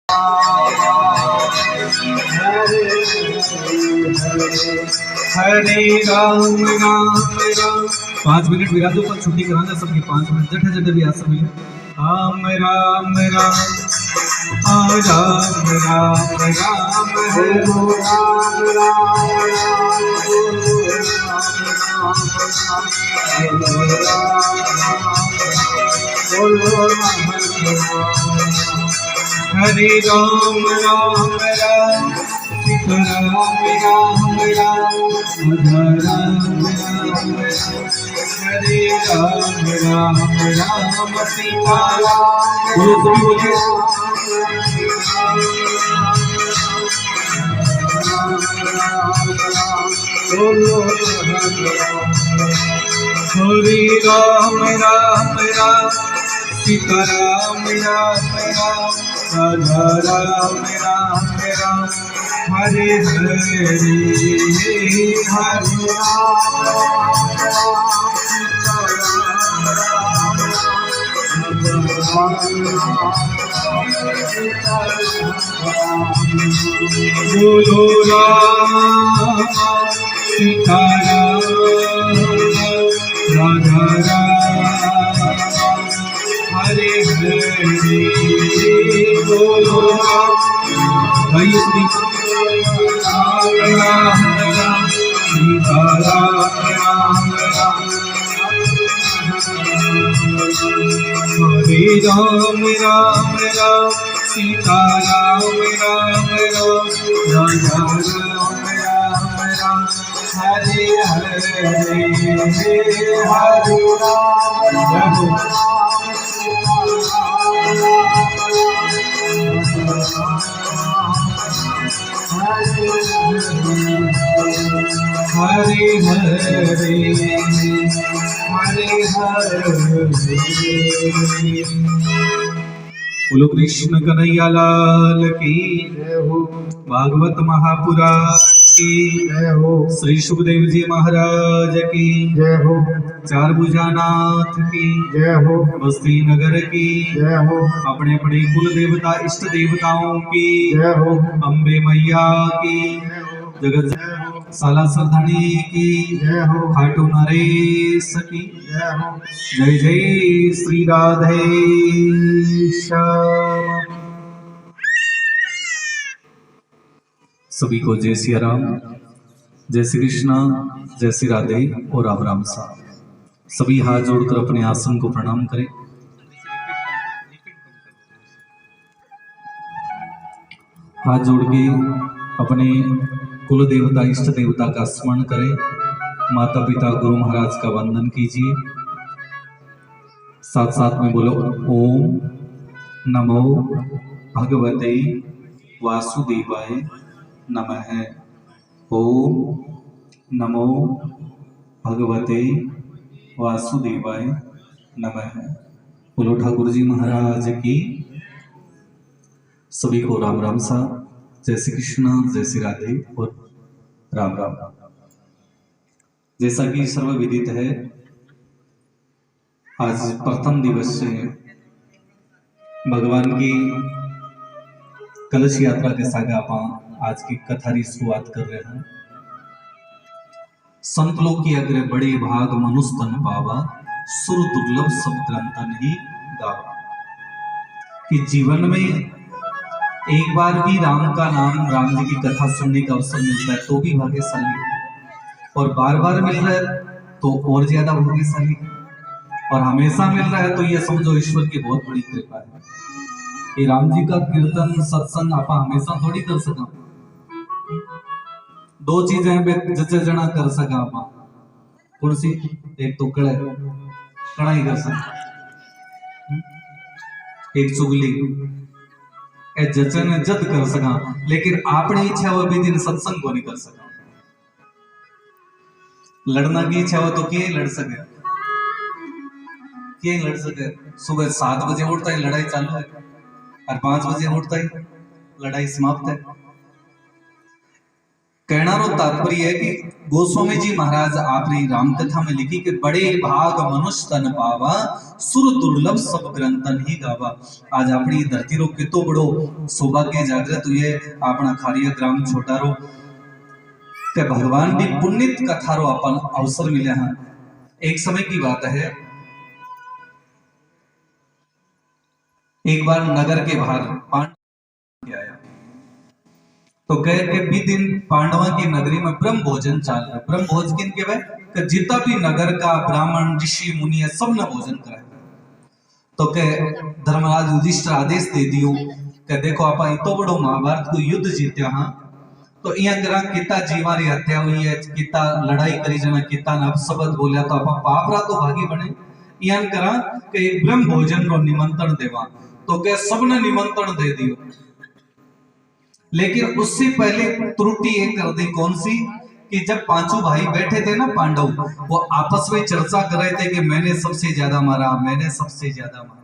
हरे Ram Ram Ram. 5 minute विराजो पर छुट्टी कराना सबके 5 मिनट जठे जठे भी आसन में राम राम राम राम राम राम हरे राम राम हरे राम राम राम राम राम राम राम हरे राम राम राम सीता बोलो सभी बोलिए हरे राम राम राम सीता राम राम राम राधा राम राम राम हरे हरे हरे बोलो राम सीता राधा राम हरे हरे बोलो भाई राम राम सीता राम राम राम हरे राम राम राम सीता राम राम राम राधा राम राम राम हरे हरे हरे राम हरे हरे हरे हरे बोलो कृष्ण कन्हैया लाल की जय हो। भागवत महापुराण की जय हो। श्री सुखदेव जी महाराज की जय हो। चार भुजानाथ की जय हो। बस्ती नगर की जय हो। अपने अपने कुल देवता इष्ट देवताओं की जय हो। अम्बे मैया की जगत साला सरधनी की जय हो। खाटू नरेश की जय हो। जय जय श्री राधे श्याम। सभी को जय श्री राम, जय श्री कृष्णा, जय श्री राधे और राम राम सा। सभी हाथ जोड़कर अपने आसन को प्रणाम करें। हाथ जोड़ के अपने कुल देवता इष्ट देवता का स्मरण करें। माता पिता गुरु महाराज का वंदन कीजिए। साथ साथ में बोलो ओम नमो भगवते वासुदेवाय नमः। ओम नमो भगवते वासुदेवाय नमः। बोलो ठाकुर जी महाराज की। सभी को राम राम सा। जय श्री कृष्ण, जय श्री राधे और राम राम। जैसा कि सर्व विदित है, आज प्रथम दिवस से भगवान की कलश यात्रा के साथ आप आज की कथा की शुरुआत कर रहे हैं। संत लोग की अग्र बड़े भाग मनुस्तन पावा, सुर दुर्लभ सब ग्रंथन ही गावा। कि जीवन में एक बार भी राम का नाम, राम जी की कथा सुनने का अवसर मिलता है तो भी भाग्यशाली, और बार बार मिल रहा है तो और ज्यादा भाग्यशाली, और हमेशा मिल रहा है तो ये समझो ईश्वर की बहुत बड़ी कृपा है। ये राम जी का कीर्तन सत्संग आप हमेशा थोड़ी कर सका। दो चीजें जचे जना कर सका आप, कुर्सी एक तो कड़ाई कर सका, एक चुगली ए जचन जद कर सका, लेकिन आपने इच्छा हो भी दिन सत्संग को नहीं कर सका। लड़ना की इच्छा हो तो क्या लड़ सके, क्या लड़ सके। सुबह 7 बजे उठता ही लड़ाई चालू है, और 5 बजे उठता ही लड़ाई समाप्त है। कहना रो तात्पर्य है कि गोस्वामी जी महाराज आपने राम कथा में लिखी कि बड़े भाग मनुष्य तन पावा सुर दुर्लभ सब ग्रंथन ही गावा। आज अपनी धरती रो कितो बड़ो सौभाग्य जागृत हुए अपना खारिया ग्राम छोटा रो के भगवान की पुण्यत कथा रो अपन अवसर मिले हैं। एक समय की बात है, एक बार नगर के बाहर पांडव आया तो कह के भी दिन पांडवा की नगरी में ब्रह्म भोजन चाल रहा। ब्रह्म भोजन किन के भाई जितना भी नगर का ब्राह्मण ऋषि मुनि है सब ने भोजन कराए। तो कह धर्मराज युधिष्ठिर आदेश दे दियो कि देखो आप इतो बड़ो महाभारत को युद्ध जीत्या हाँ, तो यहाँ करा कितना जीवारी हत्या हुई है, कितना लड़ाई करी जना, कितना अपशब्द बोलिया, तो आप पापरा तो भागी बने। यहाँ करा कि ब्रह्म भोजन रो निमंत्रण देवा। तो कह सबने निमंत्रण दे दियो, लेकिन उससे पहले त्रुटि एक कर दी। कौन सी? कि जब पांचों भाई बैठे थे ना पांडव, वो आपस में चर्चा कर रहे थे कि मैंने सबसे ज्यादा मारा, मैंने सबसे ज्यादा मारा।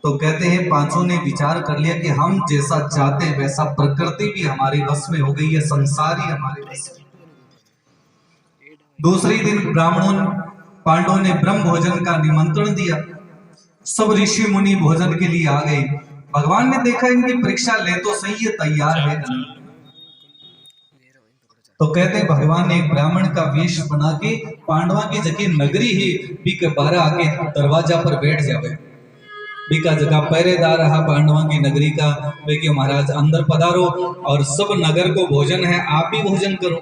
तो कहते हैं पांचों ने विचार कर लिया कि हम जैसा चाहते हैं वैसा प्रकृति भी हमारे वश में हो गई है, संसार ही हमारे वश में। दूसरे दिन ब्राह्मणों पांडवों ने ब्रह्म भोजन का निमंत्रण दिया। सब ऋषि मुनि भोजन के लिए आ गए। भगवान ने देखा इनकी परीक्षा ले तो सही है, तैयार है। तो कहते हैं भगवान ने एक ब्राह्मण का वेश बना के पांडवा की जगह नगरी ही बीके बारह आके दरवाजा पर बैठ जावे। बीका जगह पहरेदार रहा पांडवा की नगरी का, कि महाराज अंदर पधारो और सब नगर को भोजन है, आप भी भोजन करो।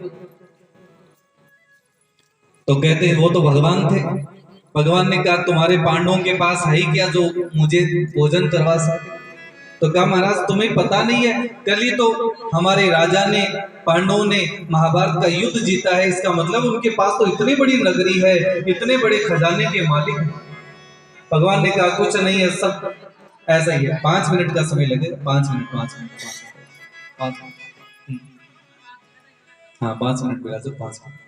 तो कहते वो तो भगवान थे। भगवान ने कहा तुम्हारे पांडवों के पास है ही क्या जो मुझे भोजन करवा सके? तो कहा महाराज तुम्हें पता नहीं है, कल ही तो हमारे राजा ने पांडवों ने महाभारत का युद्ध जीता है, इसका मतलब उनके पास तो इतनी बड़ी नगरी है, इतने बड़े खजाने के मालिक। भगवान ने कहा कुछ नहीं है, सब ऐसा ही है। 5 मिनट का समय लगेगा। 5 मिनट 5 मिनट 5 मिनट हाँ 5 मिनट मिला तो 5 मिनट।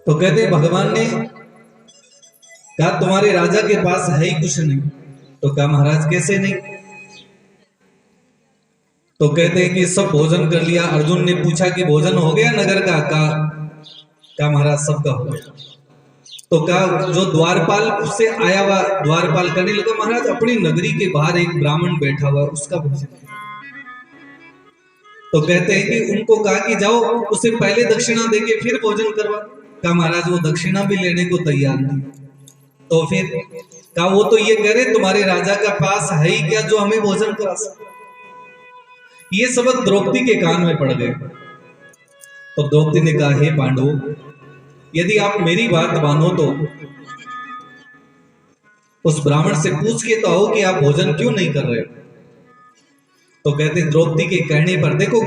तो कहते भगवान ने कहा तुम्हारे राजा के पास है ही कुछ नहीं। तो कहा महाराज कैसे नहीं? तो कहते हैं कि सब भोजन कर लिया। अर्जुन ने पूछा कि भोजन हो गया नगर का? कहा महाराज सबका हो गया। तो कहा जो द्वारपाल से आया हुआ द्वारपाल करने लगा, महाराज अपनी नगरी के बाहर एक ब्राह्मण बैठा हुआ उसका भोजन। तो कहते हैं कि उनको कहा कि जाओ उसे पहले दक्षिणा देके फिर भोजन करवा। कहा महाराज वो दक्षिणा भी लेने को तैयार नहीं। तो फिर कहा वो तो ये कह रहे तुम्हारे राजा का पास है ही क्या जो हमें भोजन करा सके? ये सबक द्रौपदी के कान में पड़ गए। तो द्रौपदी ने कहा हे पांडवों, यदि आप मेरी बात मानो तो उस ब्राह्मण से पूछ के तो आओ कि आप भोजन क्यों नहीं कर रहे। तो कहते द्रौपदी के कहने पर, देखो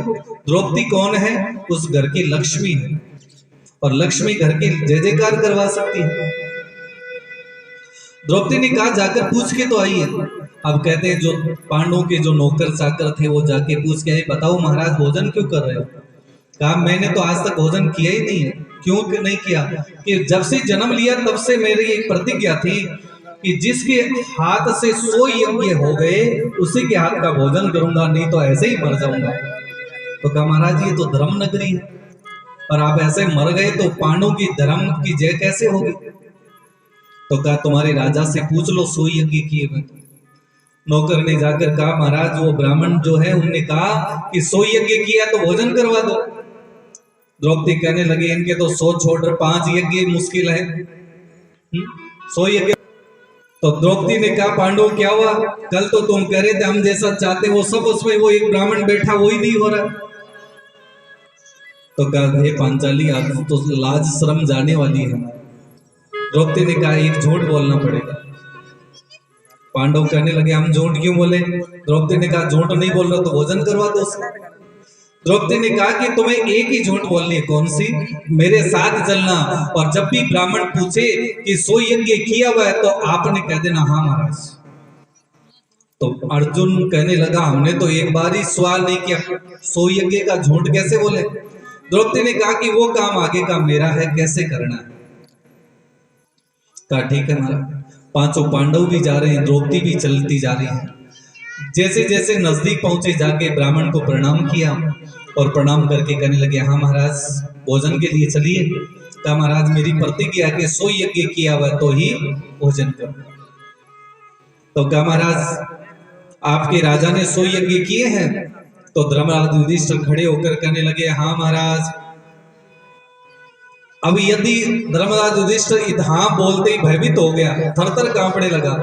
द्रौपदी कौन है? उस घर की लक्ष्मी है, और लक्ष्मी घर की जय जयकार करवा सकती है। द्रौपदी ने कहा जाकर पूछ के तो आइए। अब कहते हैं जो पांडवों के जो नौकर चाकर थे वो जाके पूछ के आए, बताओ महाराज भोजन क्यों कर रहे हो? कहा मैंने तो आज तक भोजन किया ही नहीं है। क्यों नहीं किया? कि जब से जन्म लिया तब से मेरी एक प्रतिज्ञा थी कि जिसके हाथ से 100 यज्ञ हो गए उसी के हाथ का भोजन करूंगा, नहीं तो ऐसे ही मर जाऊंगा। तो कहा महाराज ये तो धर्म नगरी है, और आप ऐसे मर गए तो पांडवों की धर्म की जय कैसे होगी? तो कहा तुम्हारे राजा से पूछ लो 100 यज्ञ किए हुए। नौकर ने जाकर कहा महाराज वो ब्राह्मण जो है उनने कहा कि 100 यज्ञ किया तो भोजन करवा दो। द्रौपदी कहने लगी इनके तो 100 छोड़कर 5 यज्ञ मुश्किल है, 100 यज्ञ। तो द्रौपदी ने कहा पांडव क्या हुआ? कल तो तुम कह रहे थे हम जैसा चाहते वो सब, उसमें वो एक ब्राह्मण बैठा वही नहीं हो रहा। तो कहा हे पांचाली आप तो लाज शर्म जाने वाली है। द्रौपदी ने कहा एक झूठ बोलना पड़ेगा। पांडव कहने लगे हम झूठ क्यों बोले? द्रौपदी ने कहा झूठ नहीं बोल रहा तो भोजन करवा दो। द्रौपदी ने कहा कि तुम्हें एक ही झूठ बोलनी है। कौन सी? मेरे साथ चलना, और जब भी ब्राह्मण पूछे कि 100 यज्ञ किया हुआ है तो आपने कह देना हाँ महाराज। तो अर्जुन कहने लगा हमने तो एक बार ही सवाल नहीं किया, 100 यज्ञ का झूठ कैसे बोले? द्रौपदी ने कहा कि वो काम आगे का मेरा है, कैसे करना है? कहा ठीक है महाराज। 5 पांडव भी जा रहे हैं, द्रौपदी भी चलती जा रही है। जैसे जैसे नजदीक पहुंचे जाके ब्राह्मण को प्रणाम किया और प्रणाम करके कहने लगे, हाँ महाराज भोजन के लिए चलिए। कहा महाराज मेरी प्रतिज्ञा के 100 यज्ञ किया हुआ तो ही भोजन करो। तो कहा महाराज आपके राजा ने 100 यज्ञ किए हैं। तो धर्मराज युधिष्ठिर खड़े होकर कहने लगे, हाँ महाराज। अब यदि धर्मराज युधिष्ठिर हाँ बोलते ही भयभीत हो गया, थरथर कांपने लगा।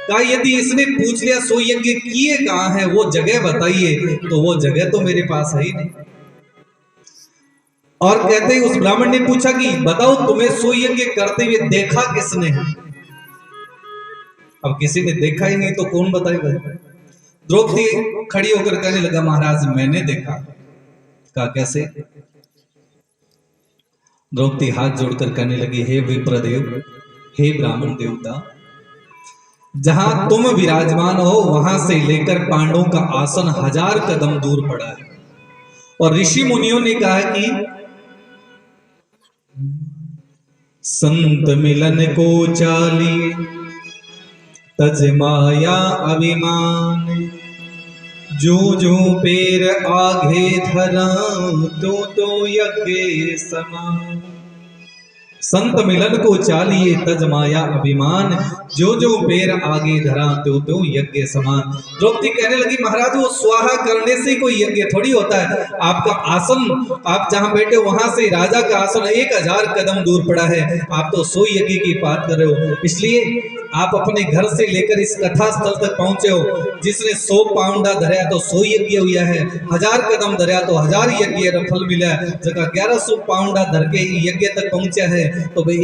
कहा यदि इसने पूछ लिया 100 यज्ञ किए कहाँ है, वो जगह बताइए, तो वो जगह तो मेरे पास है ही नहीं। और कहते ही उस ब्राह्मण ने पूछा कि बताओ तुम्हें 100 यज्ञ करते हुए देखा किसने है। अब किसी ने देखा ही नहीं तो कौन बताएगा। द्रौपदी खड़ी होकर कहने लगा, महाराज मैंने देखा। कहा कैसे? द्रौपदी हाथ जोड़कर कहने लगी, हे विप्रदेव, हे ब्राह्मण देवता, जहां तुम विराजमान हो वहां से लेकर पांडवों का आसन 1000 कदम दूर पड़ा है। और ऋषि मुनियों ने कहा कि संत मिलन को चालिए तज माया अभिमान, जो जो पैर आगे धरा तो यज्ञ समान। संत मिलन को चालिए तज माया अभिमान, जो जो पैर आगे धरा तो यज्ञ समान। द्रौपदी कहने लगी, महाराज वो स्वाहा करने से कोई यज्ञ थोड़ी होता है। आपका आसन, आप जहां बैठे वहां से राजा का आसन 1000 कदम दूर पड़ा है। आप तो 100 यज्ञ की बात कर रहे हो। इसलिए आप अपने घर से लेकर इस कथा स्थल तक पहुंचे हो। जिसने 100 पाउंडा धरा तो 100 यज्ञ हुआ है, 1000 कदम धरा तो 1000 यज्ञ फल मिला है। जगह 1100 पाउंडा धर के यज्ञ तक पहुंचा है तो भाई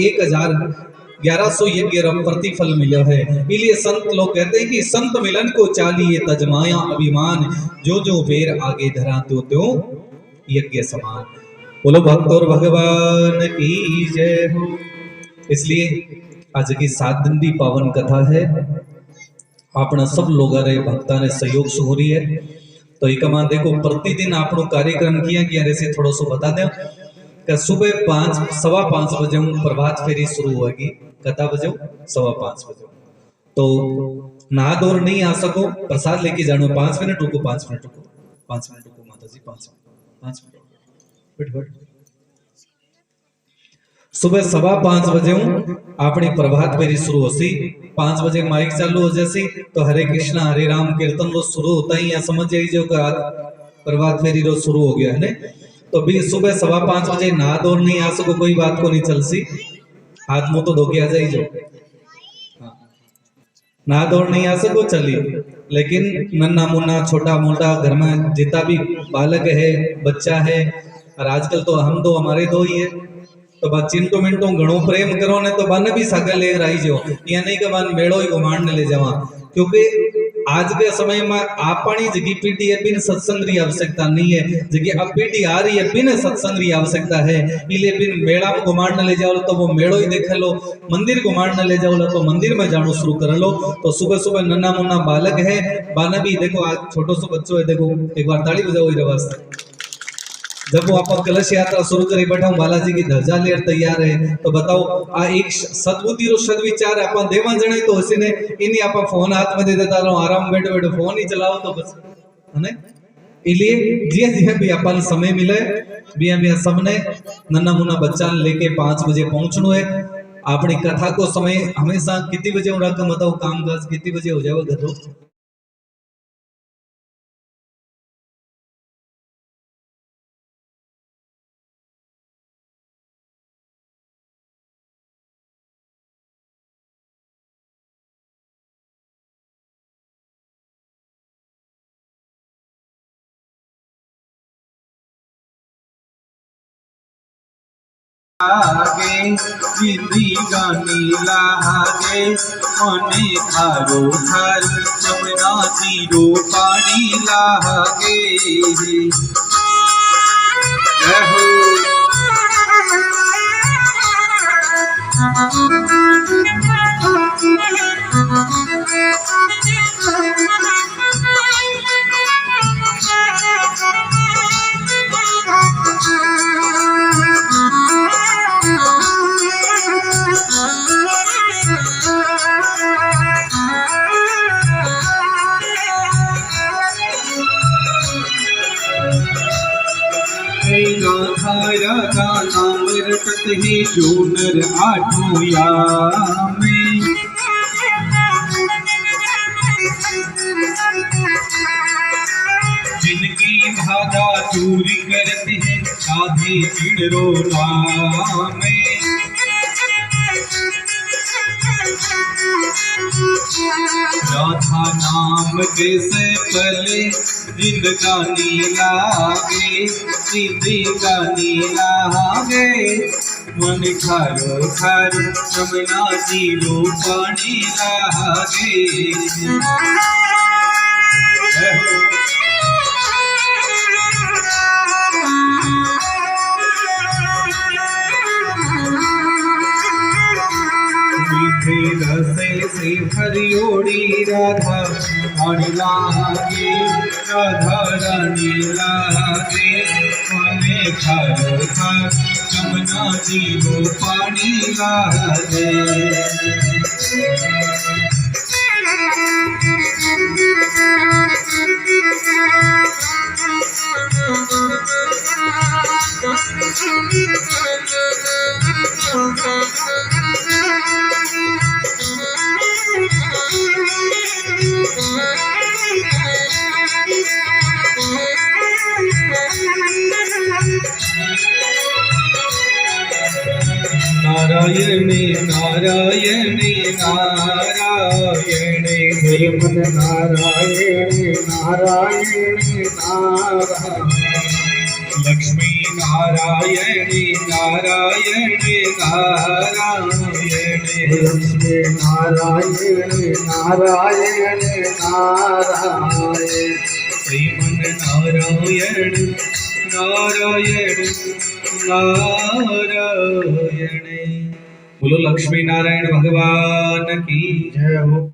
1100 यज्ञ प्रतिफल मिला है। इसलिए संत लोग कहते हैं कि संत मिलन को चालिए तजमाया अभिमान, जो जो पैर आगे धरा तो यज्ञ समान। बोलो भक्त और भगवान की जय हो। इसलिए आज की 7 दिन की पावन कथा है। अपना सब लोग रे भक्ता ने सहयोग से हो रही है। तो एक देखो प्रतिदिन आप कार्यक्रम किया गया से थोड़ा सो बता दें कि सुबह 5:15 बजे प्रभात फेरी शुरू होगी। कथा बजे 5:15 बजे। तो नहा धोर नहीं आ सको, प्रसाद लेके जानो। 5 मिनट रुको, 5 मिनट रुको, 5 मिनट रुको माता जी, 5 मिनट। सुबह 5:15 बजे अपनी प्रभात फेरी शुरू होती। 5 बजे माइक चालू हो जैसी तो हरे कृष्णा हरे राम कीर्तन रो शुरू होता ही, या समझ जाइए जो प्रभात फेरी रो शुरू हो गया है। तो भी सुबह 5:15 बजे नहा धोर नहीं आ सको, कोई बात को नहीं चल सी, हाथ मुंह तो धो के आ जाइए। जो नहा धोर नहीं आ सको चलिए, लेकिन नन्ना मुन्ना छोटा मोटा घर में जितना भी बालक है बच्चा है, और आजकल तो हम दो हमारे दो ही है, तो बस चिंटू मिंटू घणो प्रेम करो ने तो बन भी सागर ले आई जो, या नहीं कि बन मेड़ो ही घुमाण ले जावा। क्योंकि आज के समय में आपनी जगी पीढ़ी है बिन सत्संग की आवश्यकता नहीं है। जगह अब पीढ़ी आ रही है बिन सत्संग की आवश्यकता है। इसलिए बिन मेड़ा में घुमाण ले जाओ तो वो मेड़ो ही देख लो, मंदिर घुमाण ले जाओ तो मंदिर में जानो शुरू कर लो। तो सुबह सुबह नन्ना मुन्ना बालक है, बाना भी देखो आज छोटो सो बच्चों है, देखो एक बार ताली बजाओ इधर वास्ते। जब वो आप कलश यात्रा शुरू करी बैठा हूँ, बालाजी की ध्वजा लेर तैयार है, तो बताओ आ एक सद्बुद्धि रो सद्विचार है। अपन देवा जने तो उसी ने इन्हीं आप फोन हाथ में दे देता रहो, आराम बैठे बैठे फोन ही चलाओ तो बस है ना। इसलिए जिया जिया भी अपन समय मिले बिया बिया सबने नन्ना मुन्ना बच्चा लेके 5 बजे पहुंचनो है। अपनी कथा को समय हमेशा कितनी बजे रकम बताओ, काम काज कितनी बजे हो जाएगा गधो? आगे जिंदी गानी लागे मने थारो थार जमुना जीरो पानी लागे। राधा नाम रटत ही जो नर आठों यामे जिनकी बाधा दूर करते हैं साधे चिड़रो नामे राधा नाम जैसे पले जिंदगानी लागे जिंदगानी लागे मन खारो खारो यमुना जीरो पानी लागे मीठे रसे से हरियोड़ी राधा रानी लागे राधा रानी लागे मने खारो खार यमुना जीरो पानी लागे नारायणे नारायणे नारायणे हे मन नारायणे नारायणे नारायण लक्ष्मी नारायणे नारायणे नारायणे लक्ष्मी नारायणे नारायणे नारायण श्रीमन नारायण नारायण नारायण। बोलो लक्ष्मी नारायण भगवान की जय हो।